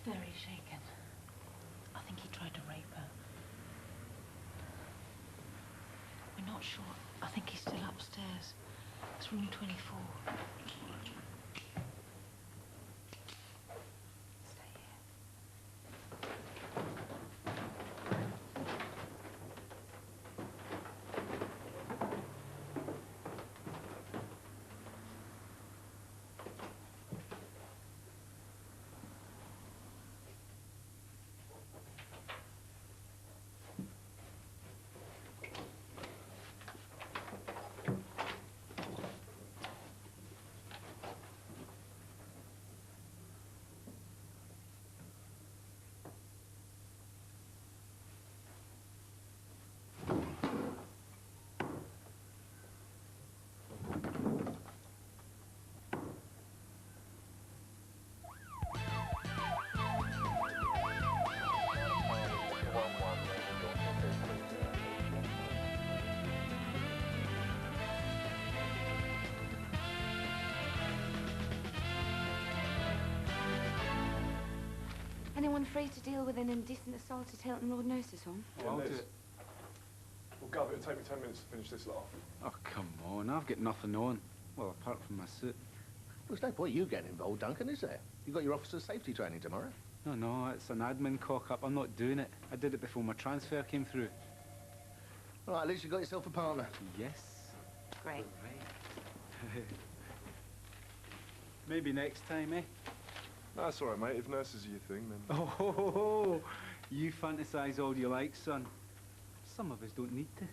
Very shaken. I think he tried to rape her. We're not sure. I think he's still upstairs. It's room 24. Stay here. Anyone free to deal with an indecent assault at Hilton Road Nurses Home? Yeah, I'll do it. Well, Gov, it'll take me 10 minutes to finish this lot off. Oh, come on. I've got nothing on. Well, apart from my suit. Well, there's no point you getting involved, Duncan, is there? You've got your officer's safety training tomorrow. No, it's an admin cock-up. I'm not doing it. I did it before my transfer came through. All right, at least you got yourself a partner. Yes. Great. Right. Maybe next time, eh? No, that's all right, mate. If nurses are your thing, then... Oh, you fantasise all you like, son. Some of us don't need to.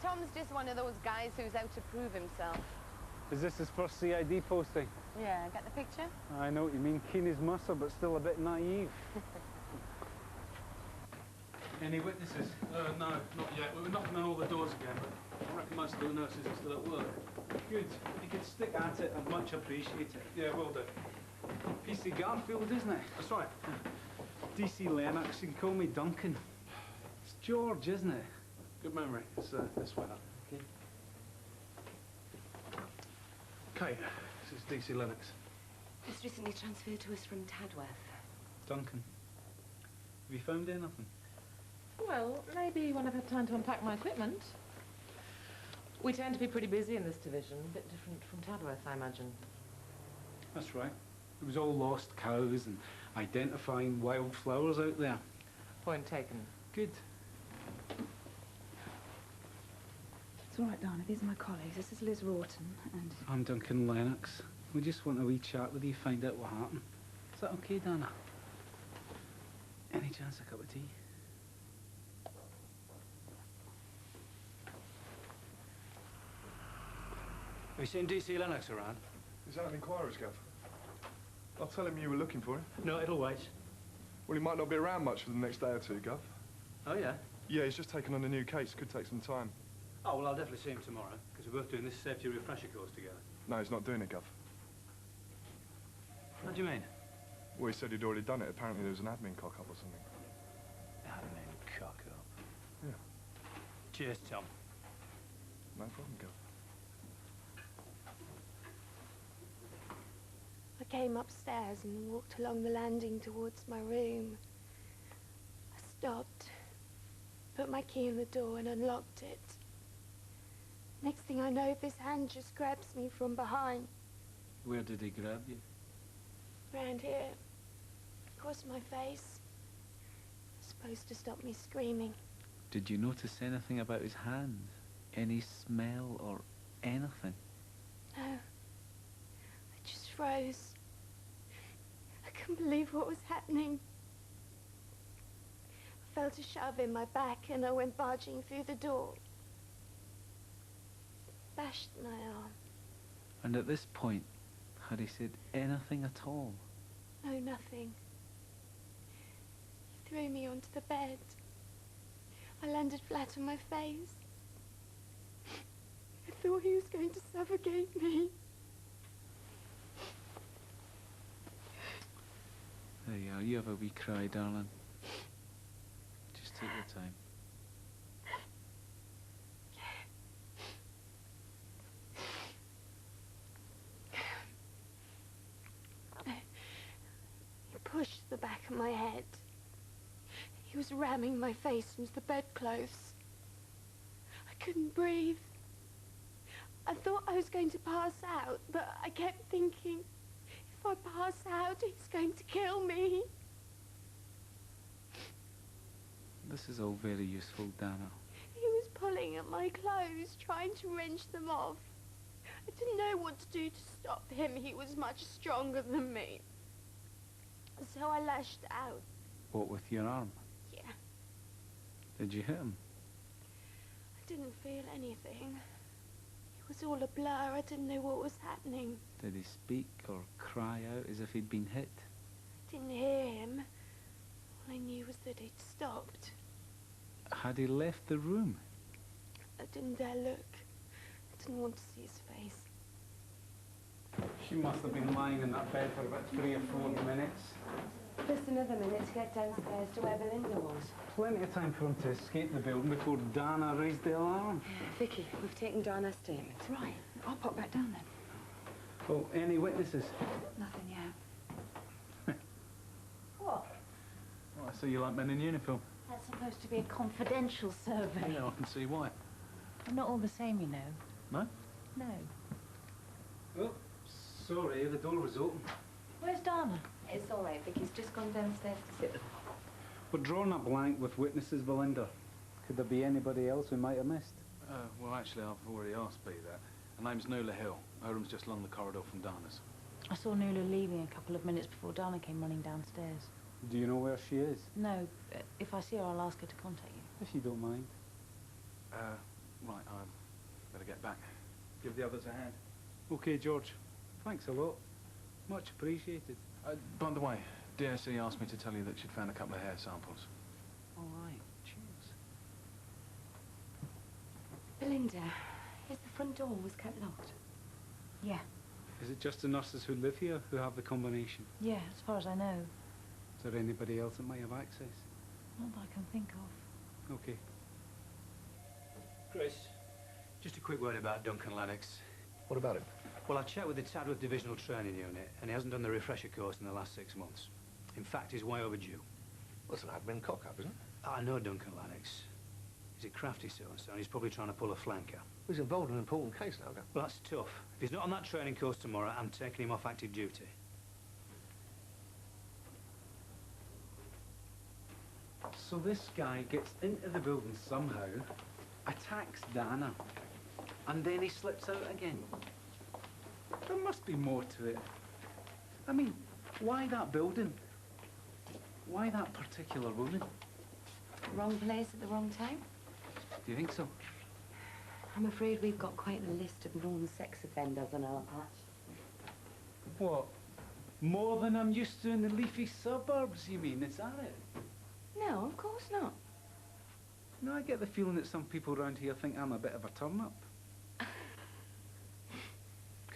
Tom's just one of those guys who's out to prove himself. Is this his first CID posting? Yeah, get the picture? I know what you mean. Keen as muscle, but still a bit naive. Any witnesses? No, not yet. We were knocking on all the doors again, but I reckon most of the nurses are still at work. Good. If you could stick at it, I'd much appreciate it. Yeah, will do. PC Garfield, isn't it? That's right. DC Lennox, you can call me Duncan. It's George, isn't it? Good memory. It's this way up. Okay. Kate, this is DC Lennox. He's recently transferred to us from Tadworth. Duncan. Have you found anything? Well, maybe when I've had time to unpack my equipment. We tend to be pretty busy in this division. A bit different from Tadworth, I imagine. That's right. It was all lost cows and identifying wildflowers out there. Point taken. Good. It's all right, Dana. These are my colleagues. This is Liz Rawton and... I'm Duncan Lennox. We just want a wee chat with you, find out what happened. Is that okay, Dana? Any chance a cup of tea? Have you seen DC Lennox around? Is that an inquiries, Gav? I'll tell him you were looking for him. No, it'll wait. Well, he might not be around much for the next day or two, Gov. Oh, yeah? Yeah, he's just taken on a new case. Could take some time. Oh, well, I'll definitely see him tomorrow, because we're both doing this safety refresher course together. No, he's not doing it, Gov. What do you mean? Well, he said he'd already done it. Apparently there was an admin cock-up or something. Admin cock-up. Yeah. Cheers, Tom. No problem, Gov. I came upstairs and walked along the landing towards my room. I stopped, put my key in the door and unlocked it. Next thing I know, this hand just grabs me from behind. Where did he grab you? Round here, across my face. Supposed to stop me screaming. Did you notice anything about his hand? Any smell or anything? No. I just froze. I couldn't believe what was happening. I felt a shove in my back and I went barging through the door. Bashed my arm. And at this point, had he said anything at all? No, nothing. He threw me onto the bed. I landed flat on my face. I thought he was going to suffocate me. There you are. You have a wee cry, darling. Just take your time. crushed the back of my head. He was ramming my face into the bedclothes. I couldn't breathe. I thought I was going to pass out, but I kept thinking, if I pass out, he's going to kill me. This is all very useful, Dana. He was pulling at my clothes, trying to wrench them off. I didn't know what to do to stop him. He was much stronger than me. So I lashed out. What, with your arm? Yeah, Did you hit him? I didn't feel anything. It was all a blur. I didn't know what was happening. Did he speak or cry out as if he'd been hit? I didn't hear him. All I knew was that he'd stopped. Had he left the room? I didn't dare look. I didn't want to see his face. She must have been lying in that bed for about 3 or 4 minutes. Just another minute to get downstairs to where Belinda was. Plenty of time for him to escape the building before Dana raised the alarm. Vicky, we've taken down her statement. Right, I'll pop back down then. Oh, any witnesses? Nothing yet. What? Oh, I see you like men in uniform. That's supposed to be a confidential survey. Yeah, I can see why. I'm not all the same, you know. No? No. Oh, sorry, the door was open. Where's Dana? It's all right. Vicky's just gone downstairs to sit with her. We're drawing a blank with witnesses, Belinda. Could there be anybody else we might have missed? Well, actually, I've already asked B that. Her name's Nuala Hill. Her room's just along the corridor from Dana's. I saw Nuala leaving a couple of minutes before Dana came running downstairs. Do you know where she is? No, if I see her, I'll ask her to contact you. If you don't mind. Right, I better get back. Give the others a hand. Okay, George. Thanks a lot. Much appreciated. By the way, DSE asked me to tell you that she'd found a couple of hair samples. All right. Cheers. Belinda, is the front door was kept locked? Yeah. Is it just the nurses who live here who have the combination? Yeah, as far as I know. Is there anybody else that might have access? Not that I can think of. Okay. Chris, just a quick word about Duncan Lennox. What about him? Well, I checked with the Tadworth Divisional Training Unit, and he hasn't done the refresher course in the last 6 months. In fact, he's way overdue. Well, it's an admin cock-up, isn't it? I know Duncan Lennox. He's a crafty so-and-so, and he's probably trying to pull a flanker. He's involved in an important case now, Well, that's tough. If he's not on that training course tomorrow, I'm taking him off active duty. So this guy gets into the building somehow, attacks Dana, and then he slips out again. There must be more to it. I mean, why that building? Why that particular woman? Wrong place at the wrong time? Do you think so? I'm afraid we've got quite a list of known sex offenders on our patch. What? More than I'm used to in the leafy suburbs, you mean? Is that it? No, of course not. No, I get the feeling that some people around here think I'm a bit of a turn-up.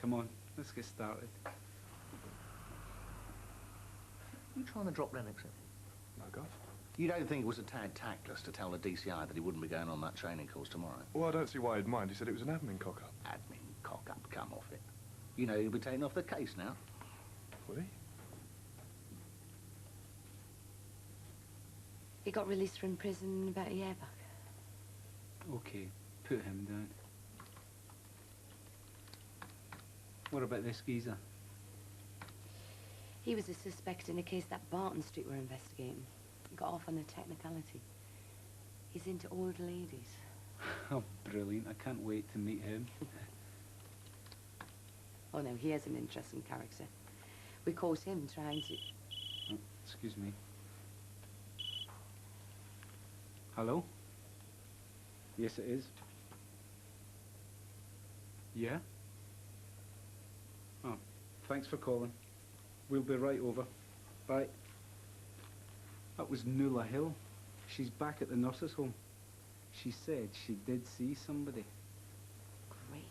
Come on, let's get started. You trying to drop Lennox in? No, Gov. You don't think it was a tad tactless to tell the DCI that he wouldn't be going on that training course tomorrow? Well, I don't see why he'd mind. He said it was an admin cock-up. Admin cock-up, come off it. You know he'll be taken off the case now. Would he? He got released from prison about a year back. Okay, put him down. What about this geezer? He was a suspect in a case that Barton Street were investigating. Got off on a technicality. He's into old ladies. Oh, brilliant. I can't wait to meet him. Oh no, he is an interesting character. We caught him trying to... Oh, excuse me. Hello? Yes, it is. Yeah? Oh, thanks for calling. We'll be right over. Bye. That was Nuala Hill. She's back at the nurses' home. She said she did see somebody. Great.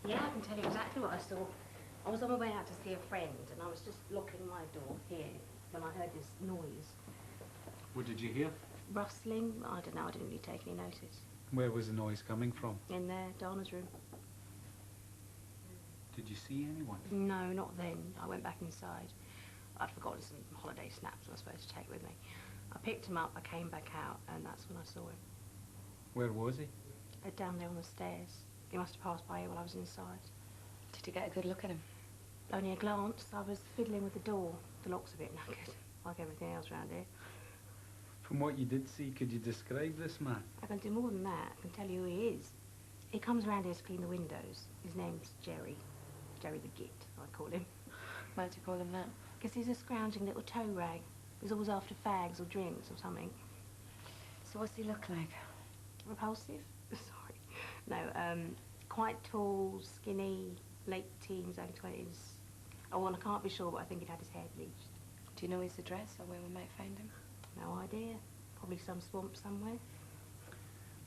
Yeah, I can tell you exactly what I saw. I was on my way out to see a friend, and I was just locking my door here when I heard this noise. What did you hear? Rustling? I don't know, I didn't really take any notice. Where was the noise coming from? In there, Dana's room. Did you see anyone? No, not then. I went back inside. I'd forgotten some holiday snaps I was supposed to take with me. I picked him up, I came back out, and that's when I saw him. Where was he? Down there on the stairs. He must have passed by here while I was inside. Did you get a good look at him? Only a glance. I was fiddling with the door. The lock's a bit knackered, like everything else round here. From what you did see, could you describe this man? I can do more than that. I can tell you who he is. He comes round here to clean the windows. His name's Jerry. Jerry the Git, I call him. Why do you call him that? Because he's a scrounging little toe rag. He's always after fags or drinks or something. So what's he look like? Repulsive? Sorry. No, quite tall, skinny, late teens, early 20s. Oh, and I can't be sure, but I think he'd had his hair bleached. Do you know his address or where we might find him? No idea. Probably some swamp somewhere.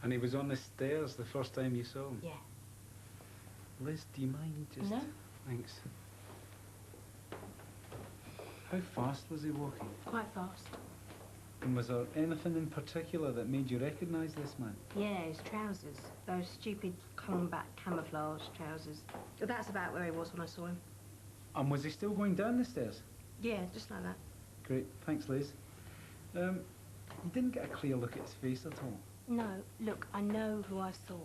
And he was on the stairs the first time you saw him? Yeah. Liz, do you mind just... No. Thanks. How fast was he walking? Quite fast. And was there anything in particular that made you recognise this man? Yeah, his trousers. Those stupid combat camouflage trousers. But that's about where he was when I saw him. And was he still going down the stairs? Yeah, just like that. Great, thanks, Liz. You didn't get a clear look at his face at all? No, look, I know who I saw.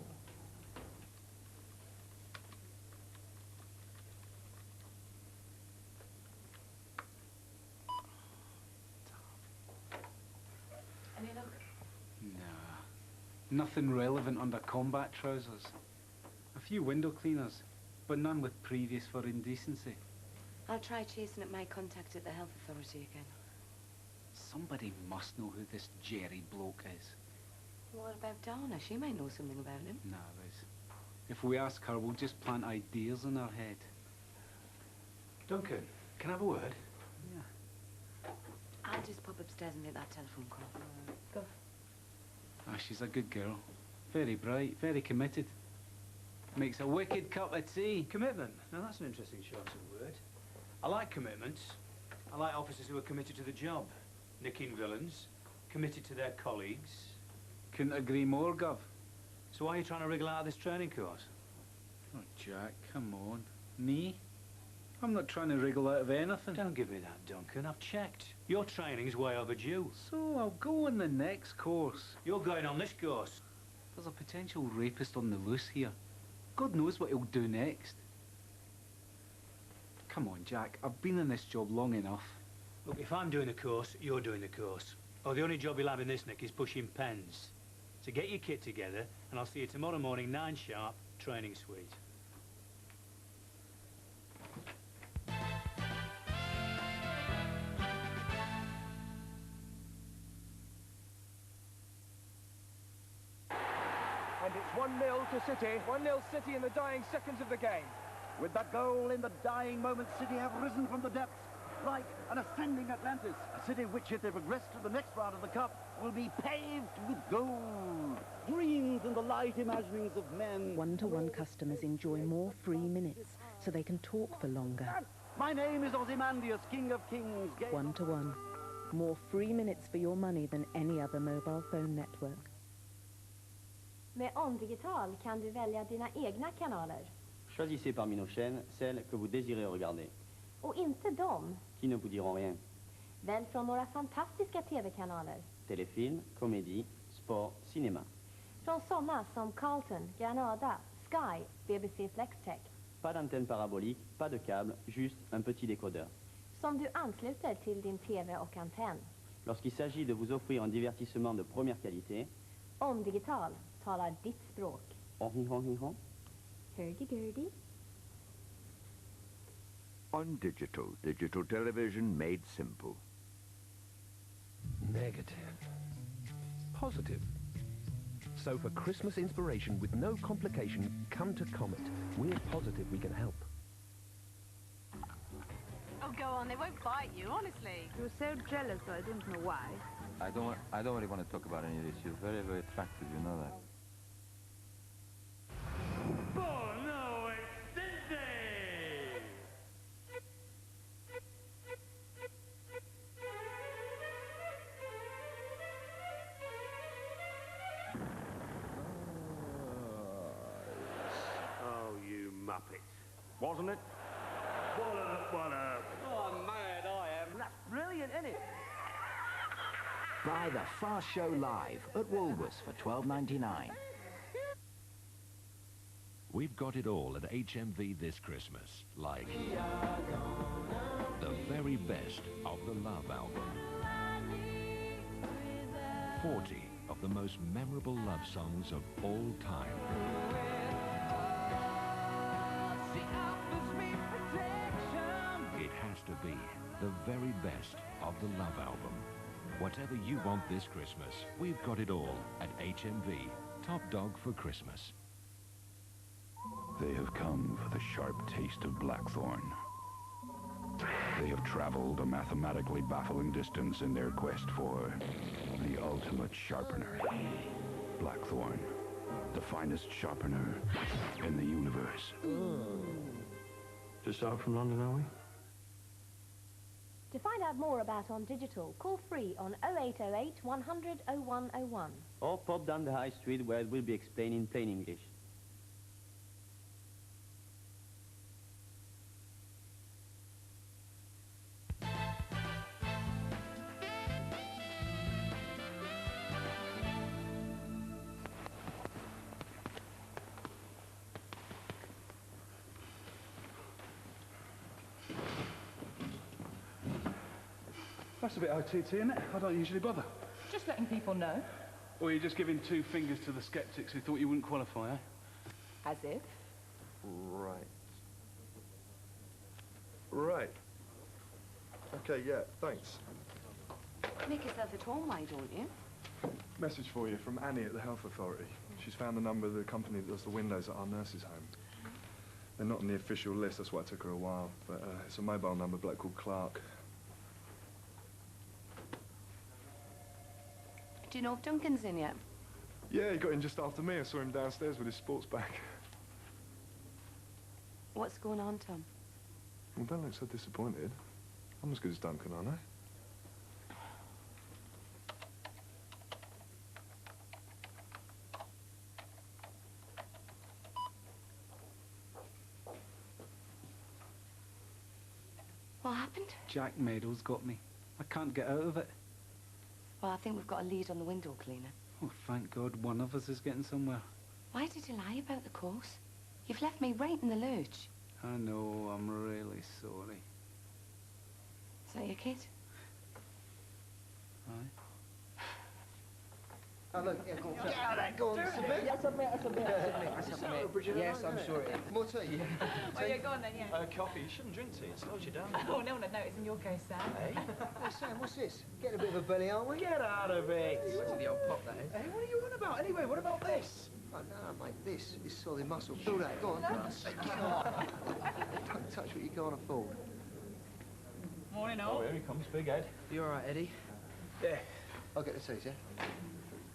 Any luck? Nah. Nothing relevant under combat trousers. A few window cleaners, but none with previous for indecency. I'll try chasing up my contact at the health authority again. Somebody must know who this Jerry bloke is. What about Donna? She might know something about him. Nah, Liz. If we ask her, we'll just plant ideas in her head. Duncan, can I have a word? Yeah. I'll just pop upstairs and make that telephone call. Go. Ah, she's a good girl. Very bright, very committed. Makes a wicked cup of tea. Commitment. Now that's an interesting choice of word. I like commitment. I like officers who are committed to the job. Nicking villains, committed to their colleagues. Couldn't agree more, Gov. So why are you trying to wriggle out of this training course? Oh, Jack, come on. Me? I'm not trying to wriggle out of anything. Don't give me that, Duncan. I've checked. Your training's way overdue. So I'll go on the next course. You're going on this course. There's a potential rapist on the loose here. God knows what he'll do next. Come on, Jack. I've been in this job long enough. Look, if I'm doing the course, you're doing the course. Oh, the only job you'll have in this, Nick, is pushing pens. So get your kit together, and I'll see you tomorrow morning, 9 sharp, training suite. And it's 1-0 to City. 1-0 City in the dying seconds of the game. With that goal in the dying moments, City have risen from the depths like an ascending Atlantis. A city which, if they progress to the next round of the Cup, will be paved with gold. Dreams and the light imaginings of men. One-to-one customers enjoy more free minutes, so they can talk for longer. My name is Ozymandias, King of Kings. One-to-one. More free minutes for your money than any other mobile phone network. Med On Digital kan du välja dina egna kanaler. Choisissez parmi nos chaînes celles que vous désirez regarder, Och inte dem. qui ne vous diront rien. Välj från några fantastiska tv-kanaler. Téléfilm, comédie, sport, cinéma. Från sådana som Carlton, Granada, Sky, BBC FlexTech. Pas d'antenne parabolique, pas de câble, juste un petit décodeur. Som du ansluter till din tv och antenn. Lorsqu'il s'agit de vous offrir un divertissement de première qualité, On Digital talar ditt språk. on. Hurdy-gurdy. On Digital, digital television made simple. Negative. Positive. So for Christmas inspiration with no complication, come to Comet. We're positive we can help. Oh, go on. They won't bite you, honestly. You were so jealous, but I didn't know why. I don't really want to talk about any of this. You're very, very attractive, you know that. Oh, no, it's Cindy! Oh, you muppet. Wasn't it? What up, what up? Oh, mad I am. That's brilliant, isn't it? Buy the Fast Show live at Woolworths for $12.99. We've got it all at HMV this Christmas, like the very best of the Love album. 40 of the most memorable love songs of all time. It has to be the very best of the Love album. Whatever you want this Christmas, we've got it all at HMV. Top dog for Christmas. They have come for the sharp taste of blackthorn. They have traveled a mathematically baffling distance in their quest for the ultimate sharpener. Blackthorn, the finest sharpener in the universe. Just out from London, are we? To find out more about On Digital, call free on 0808 100 0101. Or pop down the high street where it will be explained in plain English. That's a bit OTT, isn't it? I don't usually bother. Just letting people know. Or you're just giving two fingers to the sceptics who thought you wouldn't qualify, eh? As if. Right. Right. Okay, yeah, thanks. Make yourself at home, why don't you? Message for you from Annie at the Health Authority. She's found the number of the company that does the windows at our nurses' home. They're not on the official list, that's why it took her a while. But it's a mobile number, a bloke called Clark. Do you know if Duncan's in yet? Yeah, he got in just after me. I saw him downstairs with his sports bag. What's going on, Tom? Well, don't look so disappointed. I'm as good as Duncan, aren't I? What happened? Jack Meadows got me. I can't get out of it. Well, I think we've got a lead on the window cleaner. Oh, thank God one of us is getting somewhere. Why did you lie about the course? You've left me right in the lurch. I know, I'm really sorry. Is that your kid? Aye. Oh, look, yeah, go on. Get out of that, go on. Submit. Yeah, submit, submit. Yes, I'm sure it is. More tea? Oh, yeah, go on then, yeah. Coffee. You shouldn't drink tea. It slows you down. Oh, no, it's in your case, Sam. Hey? Hey, Sam, what's this? Getting a bit of a belly, aren't we? Get out of it. You went to the old pop, that is. Hey, what are you on about? Anyway, what about this? Oh, no, mate, this is solid muscle. Feel that. Go on. Get on. Don't touch what you can't afford. Morning, all. Oh, here he comes, Big Ed. You all right, Eddie? Yeah. I'll get the teas, yeah?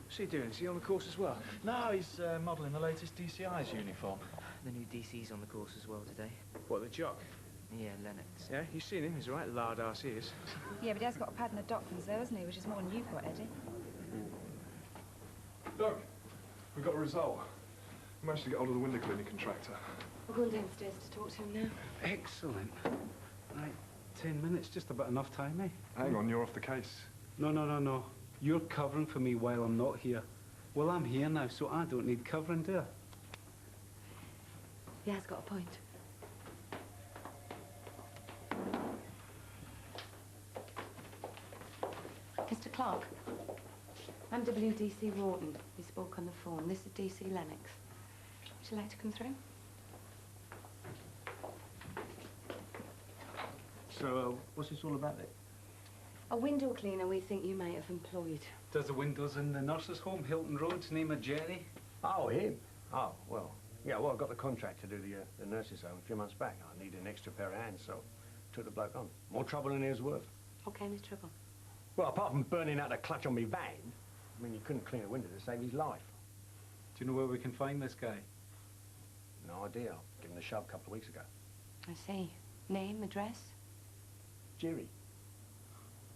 What's he doing? Is he on the course as well? No, he's modelling the latest DCI's uniform. The new DC's on the course as well today. What, the jock? Yeah, Lennox. Yeah, you've seen him. He's a right lard ass, he is. Yeah, but he has got a pad and a Docklands though, hasn't he? Which is more than you've got, Eddie. Look, we've got a result. We managed to get hold of the window cleaning contractor. We're going downstairs to talk to him now. Excellent. Right, 10 minutes, just about enough time, eh? Hang on, you're off the case. No. You're covering for me while I'm not here. Well, I'm here now, so I don't need covering, do I? He has got a point. Mr. Clark, I'm WDC Wharton. We spoke on the phone. This is DC Lennox. Would you like to come through? So, what's this all about then? A window cleaner we think you might have employed. Does the windows in the nurses' home, Hilton Road's name of Jerry? Oh, him? Oh, well, yeah, well, I got the contract to do the nurse's home a few months back. I needed an extra pair of hands, so took the bloke on. More trouble than he was worth. What kind of trouble? Well, apart from burning out the clutch on me van, I mean, you couldn't clean a window to save his life. Do you know where we can find this guy? No idea. I gave him the shove a couple of weeks ago. I see. Name, address? Jerry.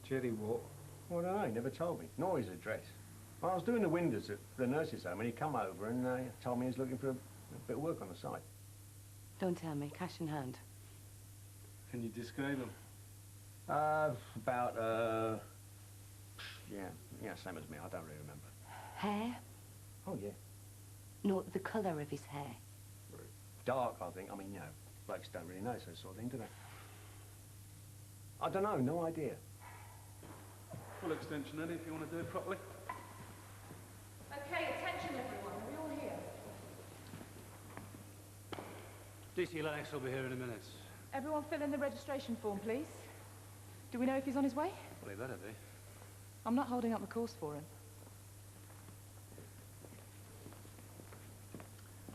Jerry what? Well, no, he never told me, nor his address. Well, I was doing the windows at the nurse's home, and he come over and told me he was looking for a bit of work on the site. Don't tell me. Cash in hand. Can you describe him? Yeah, same as me. I don't really remember. Hair? Oh, yeah. No, the colour of his hair. Dark, I think. I mean, you know, blokes don't really know sort of thing, do they? I don't know, no idea. Full extension, Eddie, if you want to do it properly. Okay, attention everyone. Are we all here? DC Lennox will be here in a minute. Everyone fill in the registration form, please. Do we know if he's on his way? Well, he better be. I'm not holding up the course for him.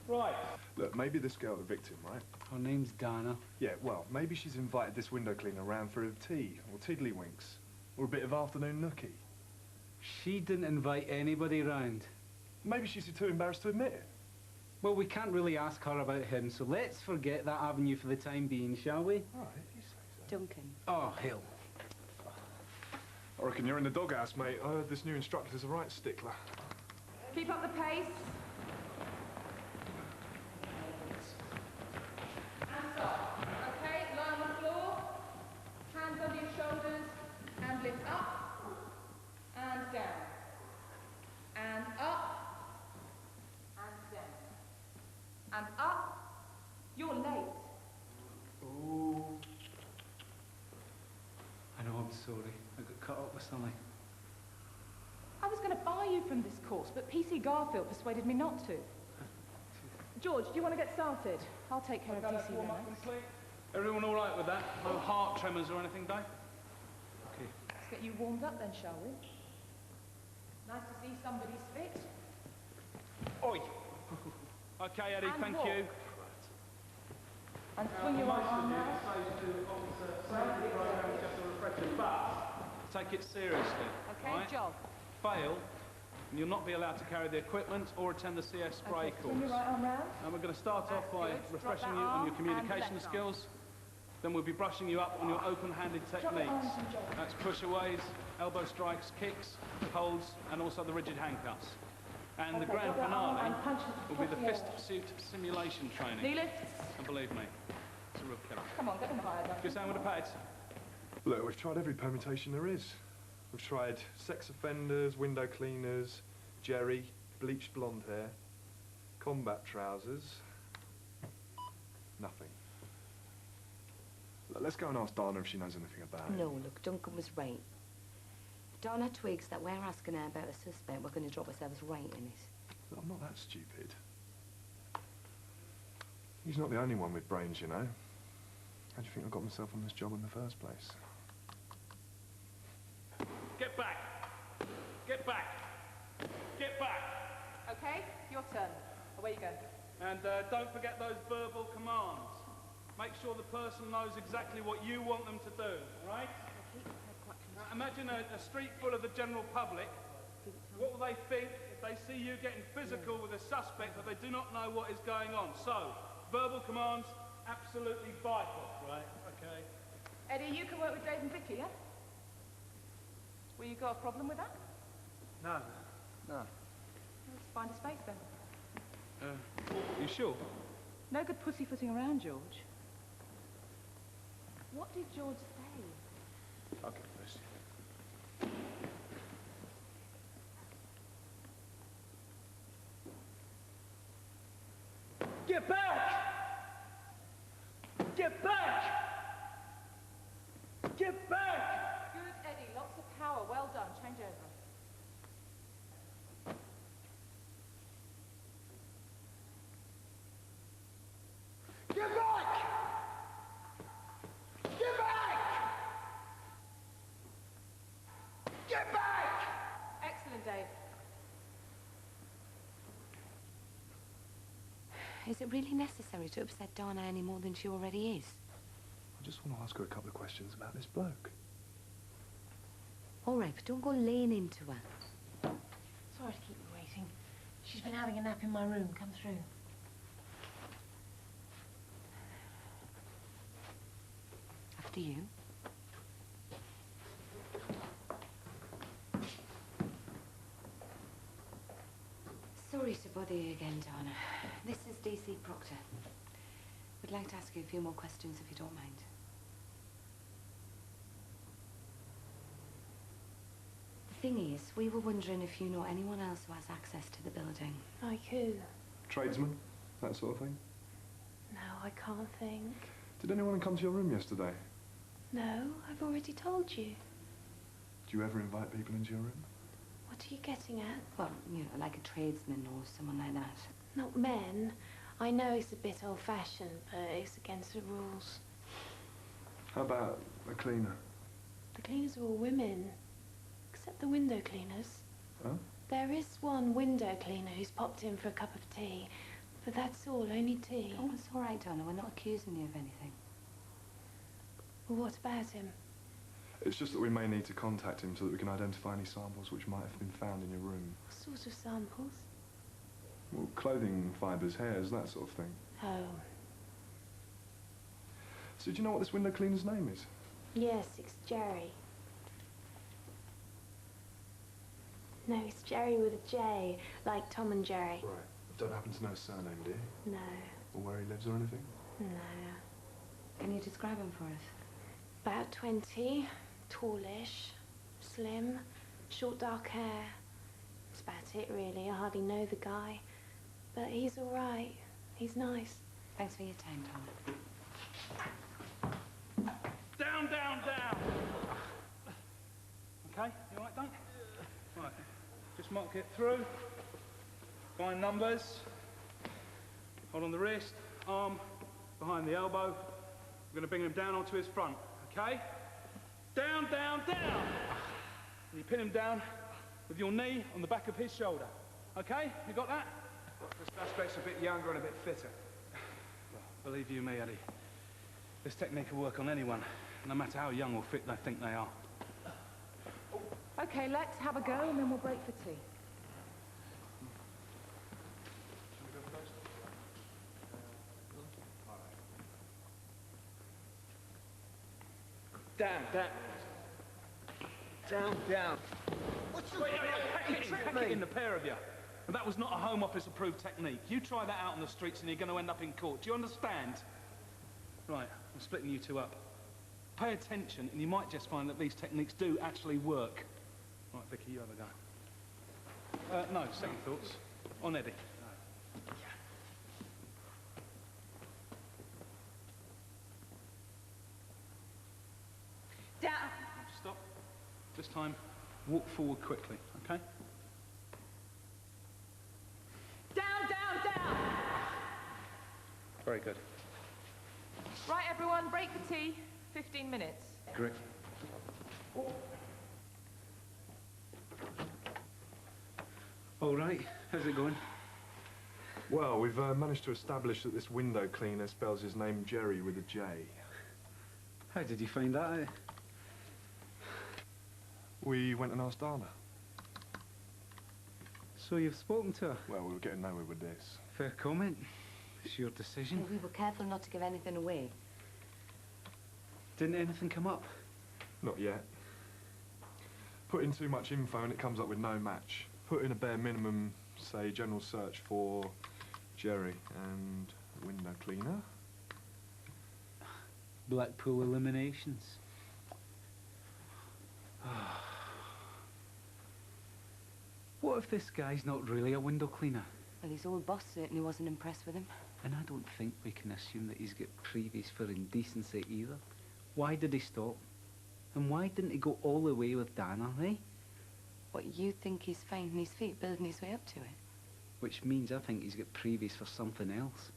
Right. Look, maybe this girl the victim, right? Her name's Dana. Yeah, well, maybe she's invited this window cleaner round for a tea, or tiddlywinks, or a bit of afternoon nookie. She didn't invite anybody round. Maybe she's too embarrassed to admit it. Well, we can't really ask her about him, so let's forget that avenue for the time being, shall we? All right, you say so. Duncan. Oh, hell. I reckon you're in the doghouse, mate. I heard this new instructor's a right stickler. Keep up the pace. And stop. Okay, lie on the floor. Hands under your shoulders. And lift up. And down. And up. And down. And up. You're late. Oh. I know, I'm sorry. I got cut up with something. I was going to buy you from this course, but PC Garfield persuaded me not to. George, do you want to get started? I'll take care of DC Lennox. Everyone all right with that? No heart tremors or anything, Dave? Okay. Let's get you warmed up then, shall we? Nice to see somebody's fit. Oi! Okay, Eddie, And thank walk. you. And swing your right arm now. But take it seriously. Okay, right? jog. Fail, and you'll not be allowed to carry the equipment or attend the CS spray Okay, course. swing your right arm round. And we're going to start off by good. Drop refreshing that you on arm your communication and left skills. Then we'll be brushing you up on your open-handed Drop your techniques. arms and jog. That's push-aways, elbow strikes, kicks, holds, and also the rigid handcuffs. And the Okay, grand drop that arm finale and punch it will be the across fist the suit simulation training. Knee lifts. And believe me, it's a real killer. Come on, get them higher, Duncan. Good sound with the pads. Look, we've tried every permutation there is. We've tried sex offenders, window cleaners, Jerry, bleached blonde hair, combat trousers. Nothing. Look, let's go and ask Dana if she knows anything about it. No, look, Duncan was right. Donna twigs that we're asking her about a suspect, we're going to drop ourselves right in it. Look, I'm not that stupid. He's not the only one with brains, you know. How do you think I got myself on this job in the first place? Get back! Get back! Get back! Okay, your turn. Away you go. And don't forget those verbal commands. Make sure the person knows exactly what you want them to do, all right? Now, imagine a street full of the general public. What will they think if they see you getting physical with a suspect but they do not know what is going on? So, verbal commands, absolutely vital. Right, okay. Eddie, you can work with Dave and Vicky, yeah? Well, you got a problem with that? No. No. Let's find a space then. You sure? No good pussyfooting around, George. What did George say? Okay, first. Get back! Get back! Get back! Good, Eddie. Lots of power. Well done. Change over. Get back! Get back! Get back! Excellent, Dave. Is it really necessary to upset Dana any more than she already is? I just want to ask her a couple of questions about this bloke. All right, but don't go laying into her. Sorry to keep you waiting. She's been having a nap in my room. Come through. After you. Sorry to bother you again, Dana. This is DC Proctor. Would like to ask you a few more questions if you don't mind. thing is, we were wondering if you know anyone else who has access to the building. Like who? Tradesmen, that sort of thing. No, I can't think. Did anyone come to your room yesterday? No, I've already told you. Do you ever invite people into your room? What are you getting at? Well, you know, like a tradesman or someone like that. Not men. I know it's a bit old-fashioned, but it's against the rules. How about a cleaner? The cleaners are all women, except the window cleaners. Huh? There is one window cleaner who's popped in for a cup of tea, but that's all, only tea. Oh, it's all right, Donna. We're not accusing you of anything. Well, what about him? It's just that we may need to contact him so that we can identify any samples which might have been found in your room. What sort of samples? Well, clothing fibres, hairs, that sort of thing. Oh. So do you know what this window cleaner's name is? Yes, it's Jerry. No, it's Jerry with a J, like Tom and Jerry. Right. Don't happen to know his surname, do you? No. Or where he lives or anything? No. Can you describe him for us? About 20, tallish, slim, short dark hair. That's about it, really. I hardly know the guy. But he's all right. He's nice. Thanks for your time, Tom. Down, down, down. Okay, you all right, Dunk? Right, just mark it through. Find numbers. Hold on the wrist, arm, behind the elbow. We're going to bring him down onto his front, okay? Down, down, down. And you pin him down with your knee on the back of his shoulder. Okay, you got that? The suspect's a bit younger and a bit fitter. Well, believe you me, Eddie, this technique will work on anyone, no matter how young or fit they think they are. OK, let's have a go and then we'll break for tea. Down, down. Down, down. What's the... Wait, pack it in, the pair of you. And that was not a Home Office approved technique. You try that out on the streets and you're going to end up in court. Do you understand? Right, I'm splitting you two up. Pay attention and you might just find that these techniques do actually work. Right, Vicky, you have a go. No, second thoughts. On Eddie. Down. Stop. This time, walk forward quickly, okay? Down, down, down. Very good. Right, everyone, break for tea. 15 minutes. Great. All right, how's it going? Well, we've managed to establish that this window cleaner spells his name Jerry with a J. How did you find that out? We went and asked Dana. So you've spoken to her? Well, we were getting nowhere with this. Fair comment. It's your decision. We were careful not to give anything away. Didn't anything come up? Not yet. Put in too much info and it comes up with no match. Put in a bare minimum, say, general search for Jerry and window cleaner. Blackpool eliminations. What if this guy's not really a window cleaner? Well, his old boss certainly wasn't impressed with him. And I don't think we can assume that he's got previous for indecency either. Why did he stop? And why didn't he go all the way with Dana, eh? What, you think he's finding his feet, building his way up to it? Which means I think he's got previous for something else.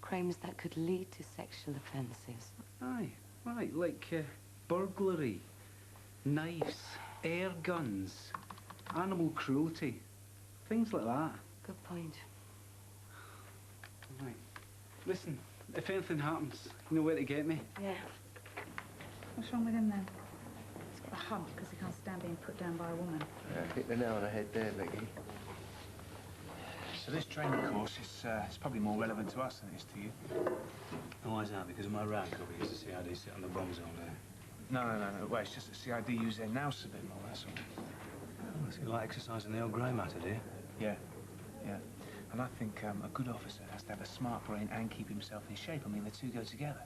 Crimes that could lead to sexual offences. Aye, right, like burglary, knives, air guns, animal cruelty, things like that. Good point. Right. Listen, if anything happens, you know where to get me. Yeah. What's wrong with him then? He's got a hump because he can't stand being put down by a woman. Yeah, hit the nail on the head there, Vicky. So this training course is it's probably more relevant to us than it is to you. And why is that? Because of my rank, or because the CID sit on the bombs all day? No. Well, it's just that CID use their nous a bit more, that's all. Oh, so you like exercising the old grey matter, do you? Yeah. And I think a good officer has to have a smart brain and keep himself in shape. I mean, the two go together.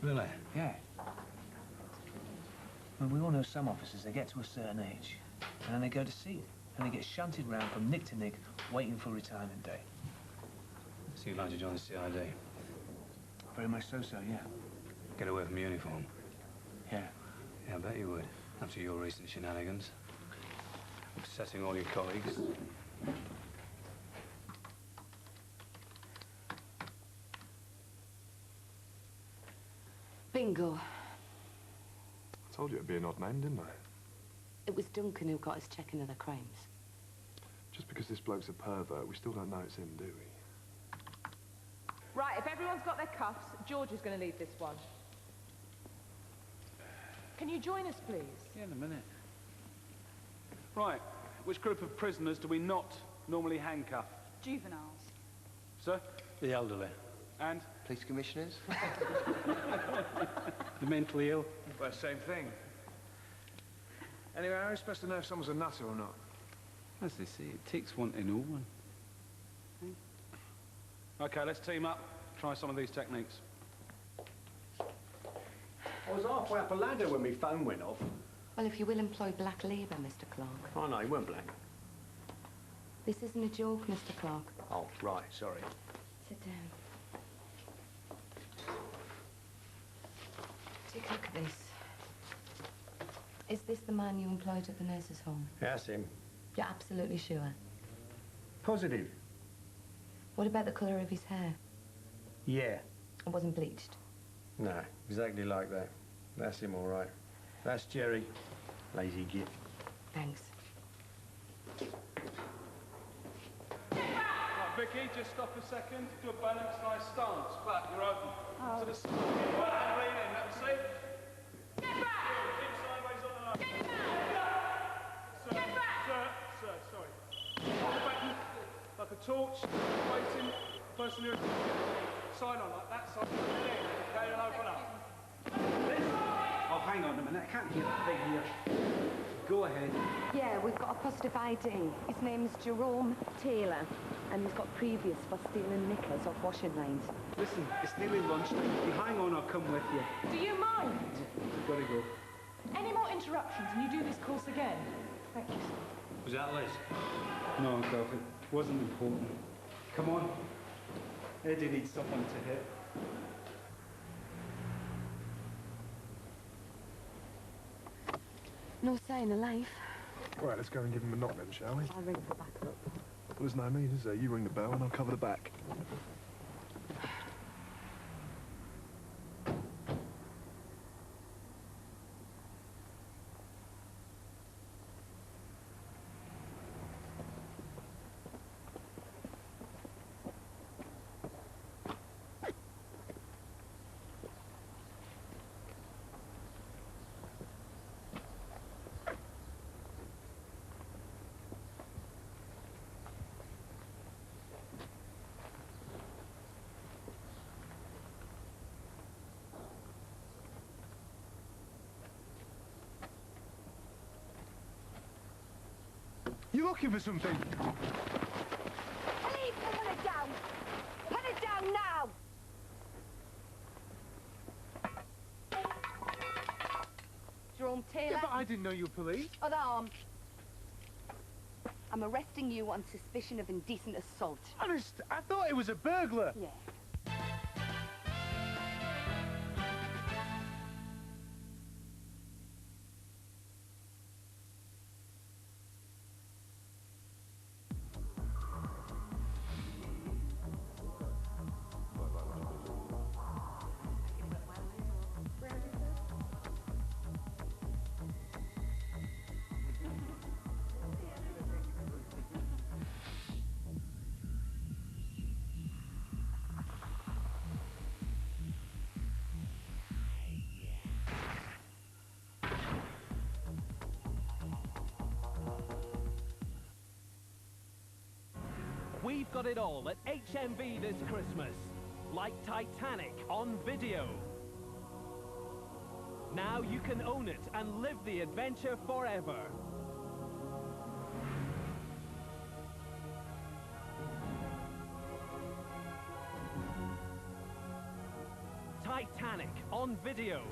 Really? Yeah. Well, we all know some officers, they get to a certain age, And then they go to sea. And they get shunted round from nick to nick, waiting for retirement day. So you'd like to join the CID? Very much so, sir, yeah. Get away from uniform? Yeah. Yeah, I bet you would. After your recent shenanigans. Upsetting all your colleagues. Bingo. I told you it'd be an odd name, didn't I? It was Duncan who got us checking other crimes. Just because this bloke's a pervert, we still don't know it's him, do we? Right, if everyone's got their cuffs, George is going to lead this one. Can you join us, please? Yeah, in a minute. Right, which group of prisoners do we not normally handcuff? Juveniles. Sir? The elderly. And? Police commissioners. The mentally ill. Well, same thing. Anyway, how are you supposed to know if someone's a nutter or not? As they say, it takes one to know one. Okay, let's team up. Try some of these techniques. I was halfway up a ladder when my phone went off. Well, if you will employ black labour, Mr. Clark. Oh, no, he weren't black. This isn't a joke, Mr. Clark. Oh, right, sorry. Sit down. Take a look at this. Is this the man you employed at the nurse's home? That's him. You're absolutely sure? Positive. What about the colour of his hair? Yeah. It wasn't bleached? No, exactly like that. That's him, all right. That's Jerry. Lazy git. Thanks. Right, Vicky, just stop a second. Do a balanced, nice stance. Back, you're open. Oh. To the side. Right, lean in, let me see. Get back! Keep sideways on the line. Get back! Sir, get back! Sir, sorry. Hold the back like a torch, waiting. Person you're sign on like that, side. Okay, and open up. Oh, hang on a minute. I can't hear the thing here. Go ahead. Yeah, we've got a positive ID. His name's Jerome Taylor, and he's got previous for stealing knickers off washing lines. Listen, it's nearly lunchtime. If you hang on, I'll come with you. Do you mind? We've got to go. Any more interruptions and you do this course again? Thank you, sir. Was that Liz? No, Uncle, it wasn't important. Come on. Eddie needs someone to hit. No sign of life. Right, let's go and give him a knock then, shall we? I'll ring for backup. Well, there's no need, is there? You ring the bell and I'll cover the back. You looking for something? Leave the put it down! Put it down now! Jerome Taylor. Yeah, but I didn't know you were police. Other arm. I'm arresting you on suspicion of indecent assault. Honest, I thought it was a burglar. Yeah. We've got it all at HMV this Christmas, like Titanic on video. Now you can own it and live the adventure forever. Titanic on video.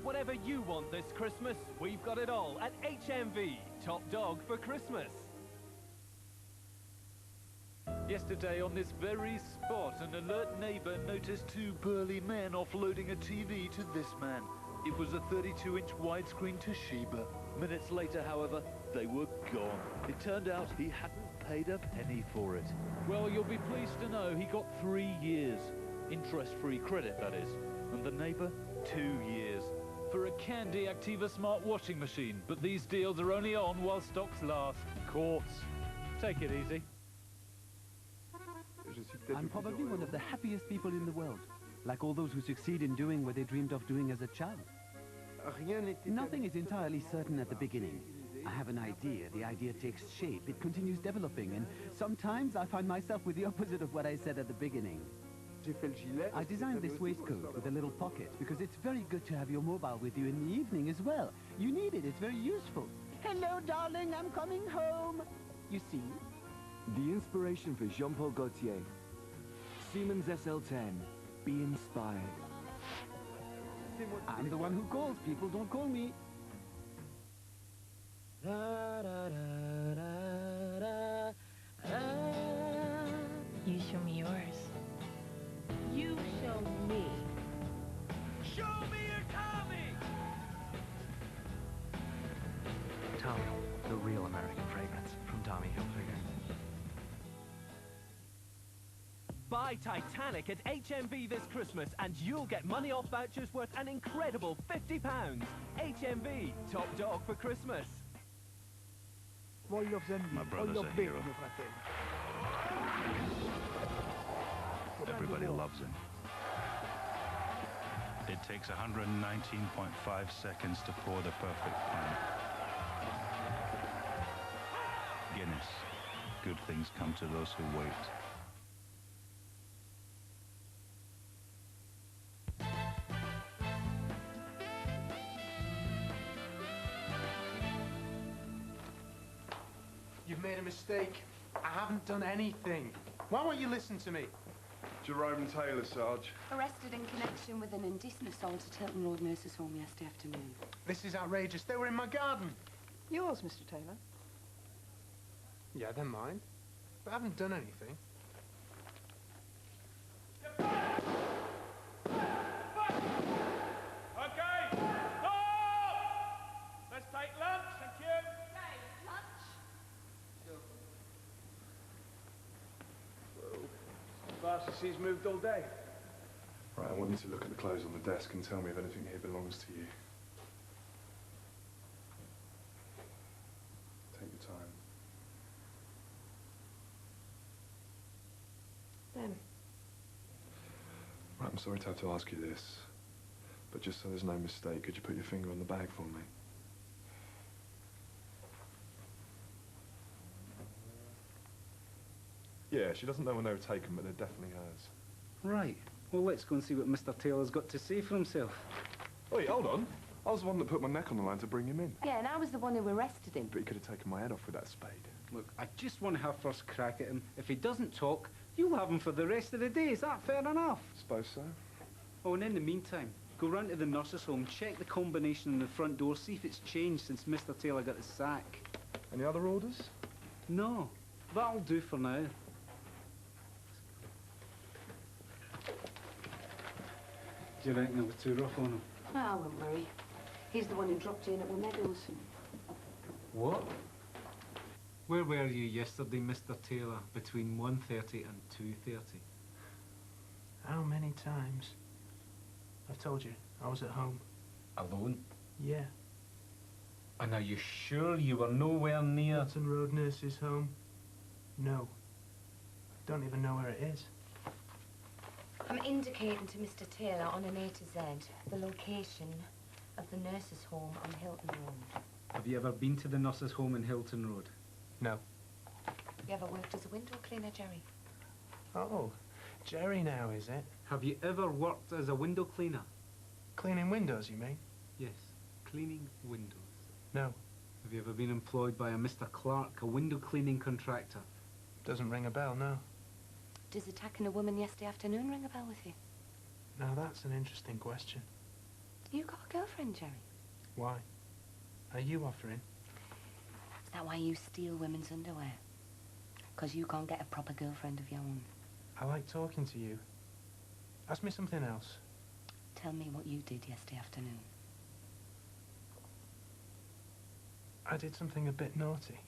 Whatever you want this Christmas, we've got it all at HMV. top dog for Christmas. Yesterday on this very spot, an alert neighbour noticed two burly men offloading a TV to this man. It was a 32-inch widescreen Toshiba. Minutes later, however, they were gone. It turned out he hadn't paid a penny for it. Well, you'll be pleased to know he got 3 years. Interest-free credit, that is. And the neighbour, 2 years. For a Candy Activa smart washing machine. But these deals are only on while stocks last. Courts. Take it easy. I'm probably one of the happiest people in the world. Like all those who succeed in doing what they dreamed of doing as a child. Nothing is entirely certain at the beginning. I have an idea, the idea takes shape, it continues developing, and sometimes I find myself with the opposite of what I said at the beginning. I designed this waistcoat with a little pocket because it's very good to have your mobile with you in the evening as well. You need it, it's very useful. Hello, darling, I'm coming home. You see? The inspiration for Jean-Paul Gaultier. Siemens SL10. Be inspired. I'm the one who calls. People don't call me. You show me yours. You show me. Show me your Tommy! Tommy, the real American fragrance from Tommy Hilfiger. Buy Titanic at HMV this Christmas and you'll get money off vouchers worth an incredible £50. HMV, top dog for Christmas. My brother's a hero. Everybody loves him. It takes 119.5 seconds to pour the perfect pint. Guinness. Good things come to those who wait. You've made a mistake. I haven't done anything. Why won't you listen to me? Jerome Taylor, Sarge. Arrested in connection with an indecent assault at Hilton Road Nurses' Home yesterday afternoon. This is outrageous. They were in my garden. Yours, Mr. Taylor. Yeah, they're mine. But I haven't done anything. Okay, stop! Let's take lunch, thank you. Fast as he's moved all day. Right, I want you to look at the clothes on the desk and tell me if anything here belongs to you. Take your time. Them. Right, I'm sorry to have to ask you this, but just so there's no mistake, could you put your finger on the bag for me? Yeah, she doesn't know when they were taken, but they're definitely hers. Right. Well, let's go and see what Mr. Taylor's got to say for himself. Wait, hold on. I was the one that put my neck on the line to bring him in. Yeah, and I was the one who arrested him. But he could have taken my head off with that spade. Look, I just want to have first crack at him. If he doesn't talk, you'll have him for the rest of the day. Is that fair enough? Suppose so. Oh, and in the meantime, go round to the nurse's home, check the combination on the front door, see if it's changed since Mr. Taylor got the sack. Any other orders? No. That'll do for now. Do you reckon it was too rough on him? Oh, I won't worry. He's the one who dropped in at Meadows. What? Where were you yesterday, Mr. Taylor, between 1:30 and 2:30? How many times? I've told you, I was at home. Alone? Yeah. And are you sure you were nowhere near... Hilton Road Nurses' Home? No. I don't even know where it is. I'm indicating to Mr. Taylor on an A to Z the location of the nurse's home on Hilton Road. Have you ever been to the nurse's home in Hilton Road? No. You ever worked as a window cleaner, Jerry? Oh, Jerry now, is it? Have you ever worked as a window cleaner? Cleaning windows, you mean? Yes, cleaning windows. No. Have you ever been employed by a Mr. Clark, a window cleaning contractor? Doesn't ring a bell, no. Does attacking a woman yesterday afternoon ring a bell with you? Now that's an interesting question. You got a girlfriend, Jerry? Why? Are you offering? Is that why you steal women's underwear? Because you can't get a proper girlfriend of your own? I like talking to you. Ask me something else. Tell me what you did yesterday afternoon. I did something a bit naughty.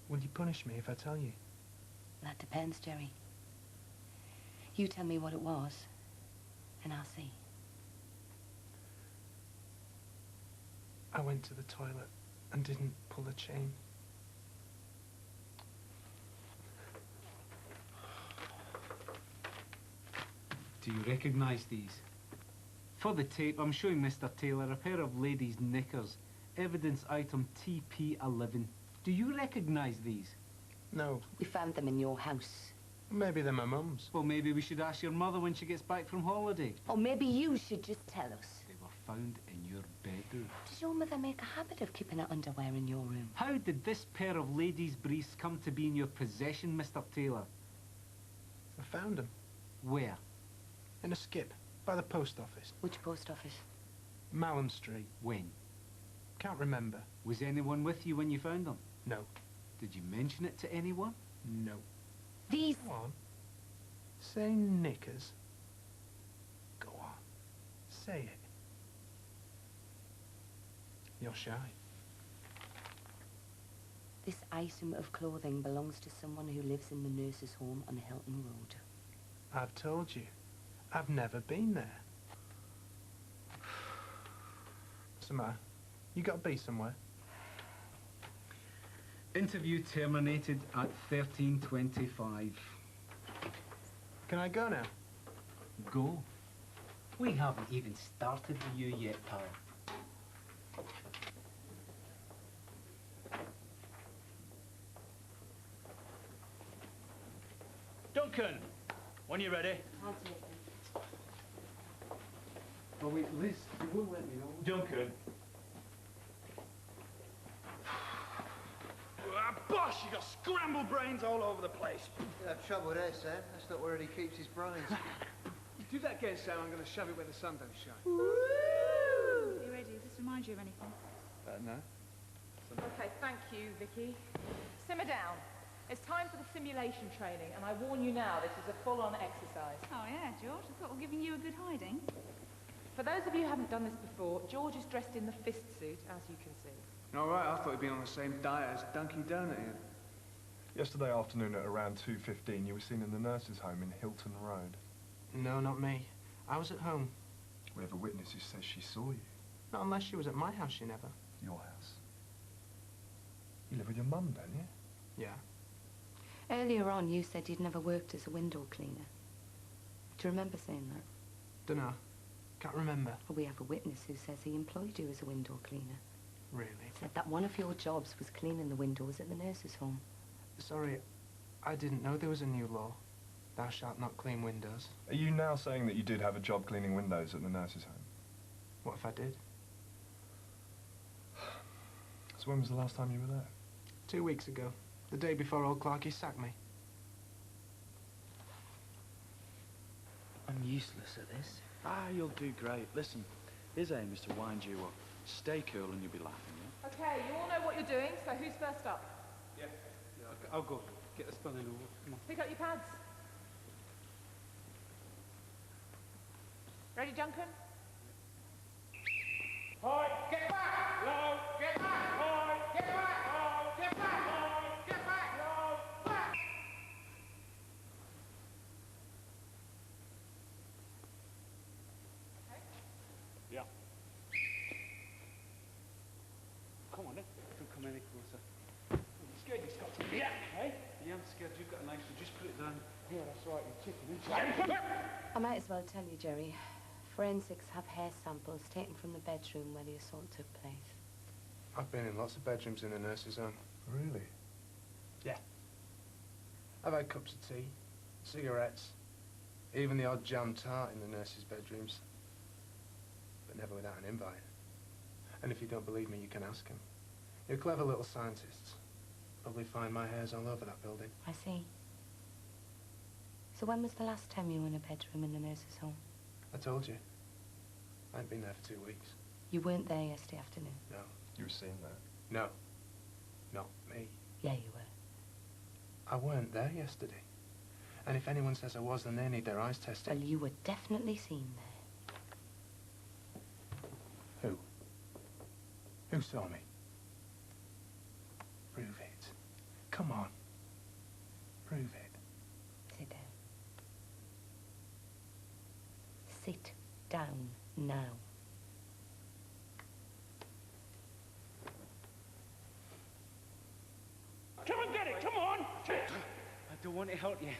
Will you punish me if I tell you? That depends, Jerry. You tell me what it was, and I'll see. I went to the toilet and didn't pull a chain. Do you recognise these? For the tape, I'm showing Mr. Taylor a pair of ladies' knickers. Evidence item TP11. Do you recognise these? No. We found them in your house. Maybe they're my mum's. Well, maybe we should ask your mother when she gets back from holiday. Or maybe you should just tell us. They were found in your bedroom. Does your mother make a habit of keeping her underwear in your room? How did this pair of ladies' briefs come to be in your possession, Mr. Taylor? I found them. Where? In a skip, by the post office. Which post office? Malham Street. When? Can't remember. Was anyone with you when you found them? No. Did you mention it to anyone? No. These... Go on. Say knickers. Go on. Say it. You're shy. This item of clothing belongs to someone who lives in the nurse's home on Hilton Road. I've told you. I've never been there. What's the matter? You got to be somewhere. Interview terminated at 13:25. Can I go now? Go? We haven't even started with you yet, pal. Duncan, when you're ready. Oh, wait, Liz, you will let me know. Duncan. Bosh, you got scrambled brains all over the place. You have trouble there, Sam. That's not where he keeps his brains. You do that again, Sam, I'm going to shove it where the sun don't shine. Woo! Are you ready? Does this remind you of anything? No. Okay, thank you, Vicky. Simmer down. It's time for the simulation training, and I warn you now, this is a full-on exercise. Oh, yeah, George. I thought we were giving you a good hiding. For those of you who haven't done this before, George is dressed in the fist suit, as you can see. All right, I thought you'd been on the same diet as Dunky Donut here. Yesterday afternoon at around 2:15, you were seen in the nurse's home in Hilton Road. No, not me. I was at home. We have a witness who says she saw you. Not unless she was at my house, she never. Your house? You live with your mum, don't you? Yeah. Earlier on, you said you'd never worked as a window cleaner. Do you remember saying that? Dunno. Can't remember. Well, we have a witness who says he employed you as a window cleaner. Really? Said that one of your jobs was cleaning the windows at the nurse's home. Sorry, I didn't know there was a new law. Thou shalt not clean windows. Are you now saying that you did have a job cleaning windows at the nurse's home? What if I did? So when was the last time you were there? 2 weeks ago. The day before old Clarkie sacked me. I'm useless at this. Ah, you'll do great. Listen, his aim is to wind you up. Stay cool and you'll be laughing, yeah? Okay, you all know what you're doing, so who's first up? Yeah, I'll go. Get this done in order. Come on. Pick up your pads. Ready, Duncan? Hoi, get back! Low, get back! Hoi, get back! Low, get back! Hoi, get back! Low, back! Yeah. Come on, then. Don't come any closer. I'm scared you've got to be. Yeah. Hey? Yeah, I'm scared you've got a knife, so just put it down. Yeah, that's right, you're chicken, I might as well tell you, Jerry. Forensics have hair samples taken from the bedroom where the assault took place. I've been in lots of bedrooms in the nurse's home. Really? Yeah. I've had cups of tea, cigarettes, even the odd jam tart in the nurse's bedrooms. But never without an invite. And if you don't believe me, you can ask him. You're clever little scientists. Probably find my hairs all over that building. I see. So when was the last time you were in a bedroom in the nurse's home? I told you. I ain't been there for 2 weeks. You weren't there yesterday afternoon? No. You were seen there? No. Not me. Yeah, you were. I weren't there yesterday. And if anyone says I was, then they need their eyes tested. Well, you were definitely seen there. Who? Who saw me? Prove it. Come on. Prove it. Sit down. Sit down now. Come and get it, come on! I don't want to hurt you.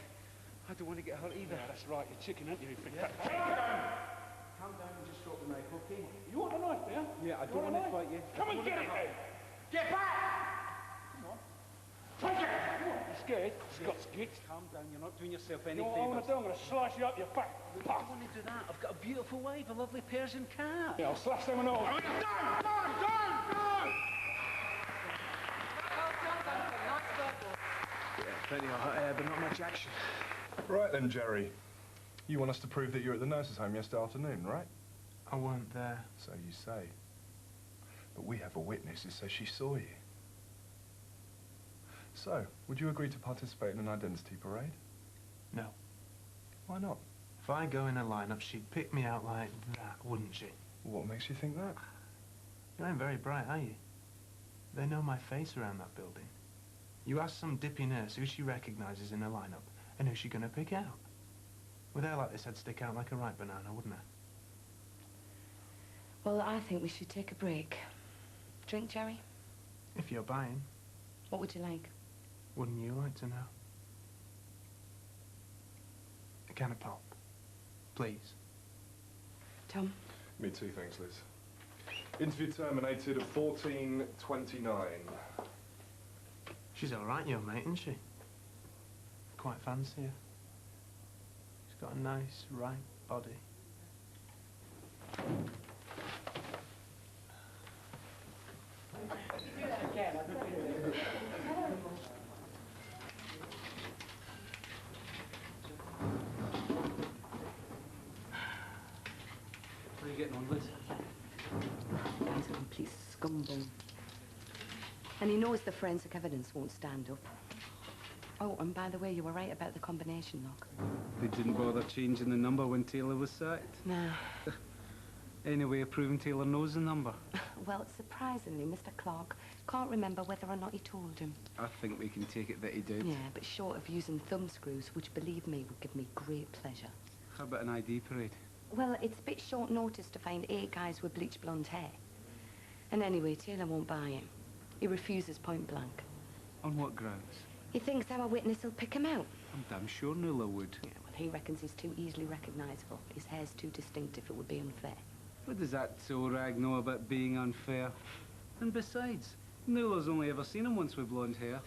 I don't want to get hurt either. Yeah, that's right, you're chicken, aren't you? Yeah. Calm down and just drop the knife, okay? You want a knife, do you? Yeah, I don't want to fight you. Come and get it, then! Get back! Come on. Take it! Come on. You scared? Scott's git. Calm down, you're not doing yourself any You know favours. what I'm going to do? I'm going to slice you up your back. I don't want to do that. I've got a beautiful wife, a lovely Persian cat. Yeah, I'll slash them and all. Don't! Yeah, plenty of hot air, but not much action. Right then, Jerry. You want us to prove that you were at the nurse's home yesterday afternoon, right? I weren't there. So you say. But we have a witness who says she saw you. So, would you agree to participate in an identity parade? No. Why not? If I go in a lineup, she'd pick me out like that, wouldn't she? What makes you think that? You ain't very bright, are you? They know my face around that building. You ask some dippy nurse who she recognises in a lineup, and who's she gonna pick out? With hair like this, I'd stick out like a ripe banana, wouldn't I? Well, I think we should take a break. Drink, Jerry? If you're buying, What would you like? wouldn't you like to know? A can of pop, please. Tom? Me too, thanks, Liz. Interview terminated at 14:29. She's all right, your mate, isn't she? Quite fancy her. She's got a nice, ripe body. What are you getting on, Liz? He's a complete scumbag. And he knows the forensic evidence won't stand up. Oh, and by the way, you were right about the combination lock. They didn't bother changing the number when Taylor was sacked. No. Any way of proving Taylor knows the number? Well, surprisingly, Mr. Clark can't remember whether or not he told him. I think we can take it that he did. Yeah, but short of using thumb screws, which, believe me, would give me great pleasure. How about an ID parade? Well, it's a bit short notice to find 8 guys with bleached blonde hair. And anyway, Taylor won't buy him. He refuses point blank. On what grounds? He thinks our witness will pick him out. I'm damn sure Nuala would. Yeah, well, he reckons he's too easily recognisable. His hair's too distinctive, it would be unfair. What does that tow rag know about being unfair? And besides, Nuala's only ever seen him once with blonde hair.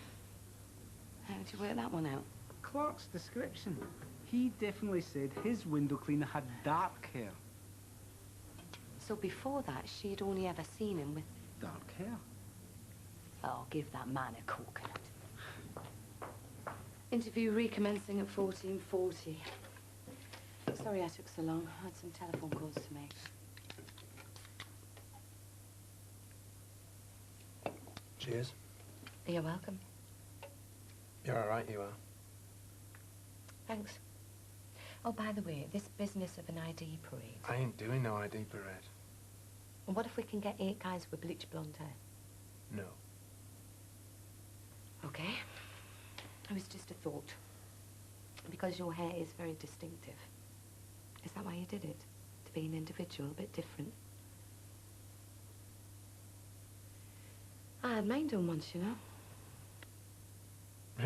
How did you work that one out? Clark's description. He definitely said his window cleaner had dark hair. So before that, she'd only ever seen him with... Dark hair? Oh, give that man a coconut. Interview recommencing at 14:40. Sorry I took so long. I had some telephone calls to make. Cheers. You're welcome. You're all right, you are. Thanks. Oh, by the way, this business of an ID parade. I ain't doing no ID parade. And what if we can get 8 guys with bleached blonde hair? No. Okay. It was just a thought. Because your hair is very distinctive. Is that why you did it? To be an individual, a bit different? I had mine done once, you know.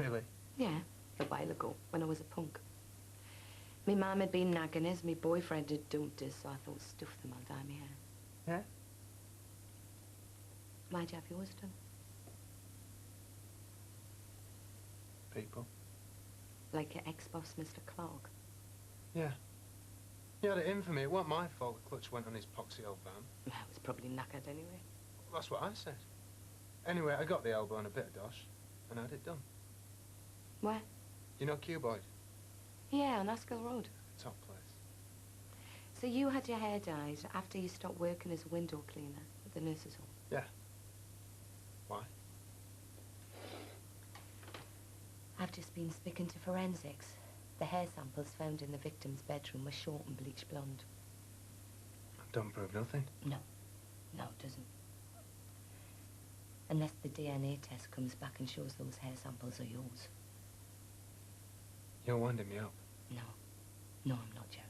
Really? Yeah, a while ago, when I was a punk. Me mum had been nagging us, me boyfriend had dumped us, so I thought, stuff them, I'll dye me hair. Yeah? Why'd you have yours done? People. Like your ex-boss, Mr. Clark? Yeah. He had it in for me. It wasn't my fault the clutch went on his poxy old van. Well, I was probably knackered anyway. That's what I said. Anyway, I got the elbow and a bit of dosh, and had it done. Where? You know Cuboid? Yeah, on Askill Road. Top place. So you had your hair dyed after you stopped working as a window cleaner at the nurse's home? Yeah. Why? I've just been speaking to forensics. The hair samples found in the victim's bedroom were short and bleached blonde. Don't prove nothing. No. No, it doesn't. Unless the DNA test comes back and shows those hair samples are yours. You're winding me up. No. No, I'm not, Jerry.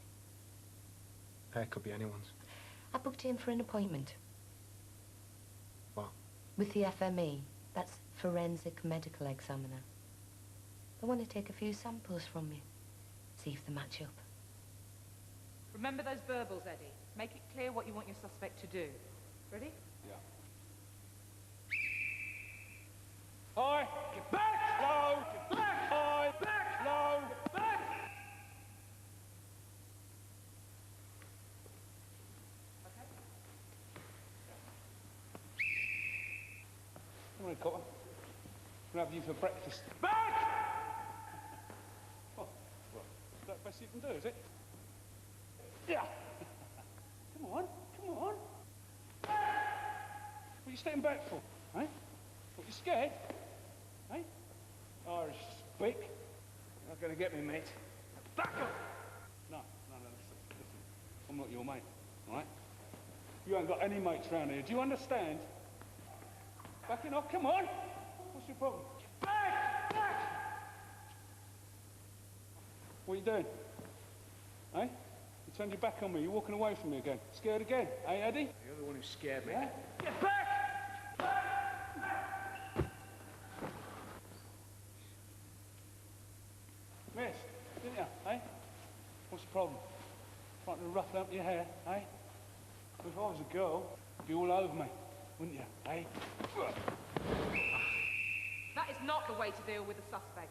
Hair could be anyone's. I booked in for an appointment. What? With the FME. That's Forensic Medical Examiner. They want to take a few samples from you. See if they match up. Remember those verbals, Eddie. Make it clear what you want your suspect to do. Ready? Yeah. Hi! Get back! Slow! Get back! Hi! Back! Slow! Get back! Come on, Cotton. We'll have you for breakfast. Back! Oh, well, is that the best you can do, is it? Yeah! Come on, come on. What are you stepping back for, eh? What, you scared? Eh? Irish spick. You're not going to get me, mate. Back up! No, listen. I'm not your mate, all right? You ain't got any mates round here. Do you understand? Backing off, come on! What's your problem? Get back! Back! What are you doing? Eh? You turned your back on me. You're walking away from me again. Scared again? Eh, Eddie? You're the one who scared me. Yeah? Get back! Miss, didn't you, eh? What's the problem? Trying to ruffle up your hair, eh? If I was a girl, you'd be all over me, wouldn't you, eh? That is not the way to deal with a suspect.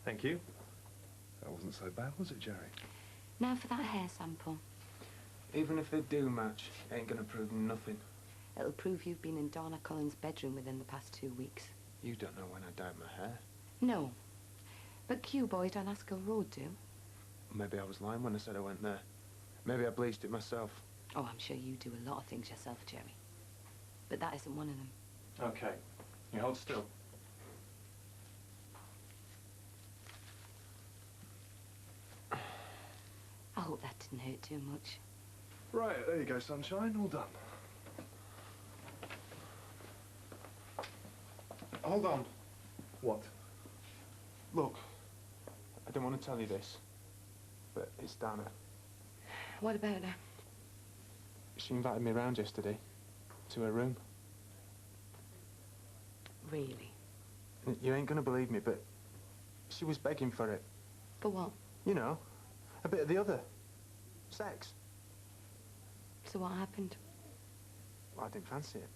Thank you. That wasn't so bad, was it, Jerry? Now for that hair sample. Even if they do match, it ain't gonna prove nothing. It'll prove you've been in Donna Cullen's bedroom within the past 2 weeks. You don't know when I dyed my hair. No. But Q Boyd on Askell Road do. Maybe I was lying when I said I went there. Maybe I bleached it myself. Oh, I'm sure you do a lot of things yourself, Jerry. But that isn't one of them. Okay. You hold still. I hope that didn't hurt too much. Right, there you go, sunshine. All done. Hold on. What? Look, I don't want to tell you this, but it's Dana. What about her? She invited me round yesterday, to her room. Really? You ain't gonna believe me, but she was begging for it. For what? You know, a bit of the other. Sex. So what happened? I didn't fancy it.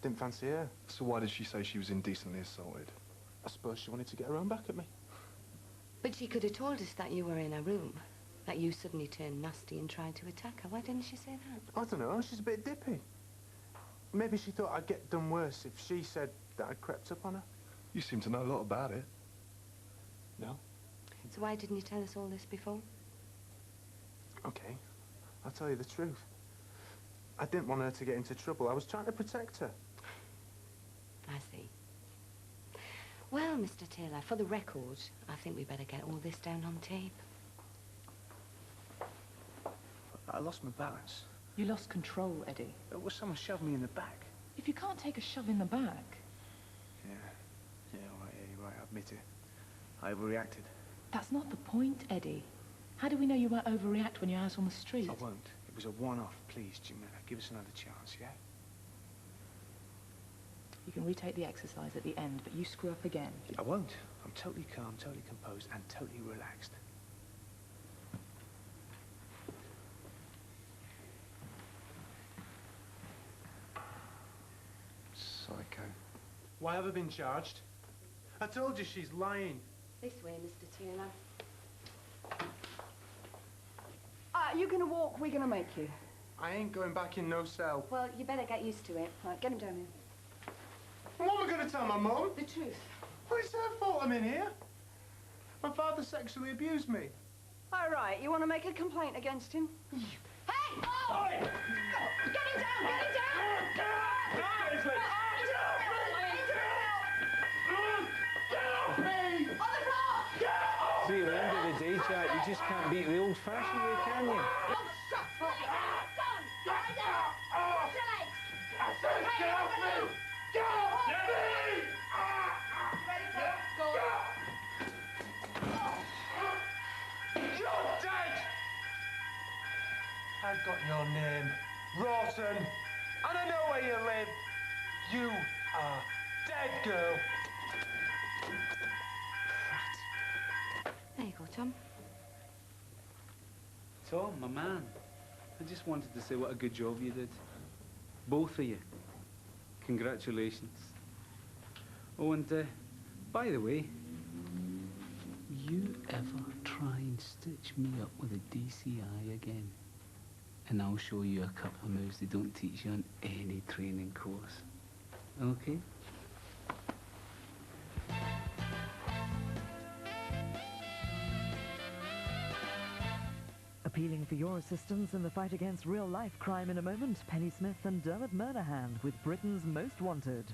Didn't fancy her. So why did she say she was indecently assaulted? I suppose she wanted to get her own back at me. But she could have told us that you were in her room. That you suddenly turned nasty and tried to attack her. Why didn't she say that? I don't know, she's a bit dippy. Maybe she thought I'd get done worse if she said that I'd crept up on her. You seem to know a lot about it. No? So why didn't you tell us all this before? Okay, I'll tell you the truth. I didn't want her to get into trouble. I was trying to protect her. I see. Well, Mr. Taylor, for the record, I think we better get all this down on tape. I lost my balance. You lost control, Eddie. It was someone shoved me in the back. If you can't take a shove in the back... Yeah, all right, yeah, you're right, I admit it. I overreacted. That's not the point, Eddie. How do we know you won't overreact when you're out on the street? I won't. It was a one-off. Please, Jimena, give us another chance, yeah? You can retake the exercise at the end, but you screw up again. I won't. I'm totally calm, totally composed, and totally relaxed. Psycho. Why have I been charged? I told you she's lying. This way, Mr. Taylor. You're gonna walk, we're gonna make you. I ain't going back in no cell. Well, you better get used to it. Right, get him down here. What am I going to tell my mum? The truth. Well, it's her fault I'm in here. My father sexually abused me. All right, you want to make a complaint against him? Hey! Oh! Get him down! Get him down! See, at the end of the day, Jack, you just can't beat the old-fashioned way, can you? Oh, shut up! Go on! Lie down! Cross your legs! I said get off me! Get off me! Ready, go! You're dead! I've got your name, Rawson, and I know where you live. You are dead, girl. There you go, Tom. Tom, my man, I just wanted to say what a good job you did. Both of you. Congratulations. Oh, and by the way, you ever try and stitch me up with a DCI again, and I'll show you a couple of moves they don't teach you on any training course. Okay? Appealing for your assistance in the fight against real-life crime in a moment, Penny Smith and Dermot Murnahan with Britain's Most Wanted.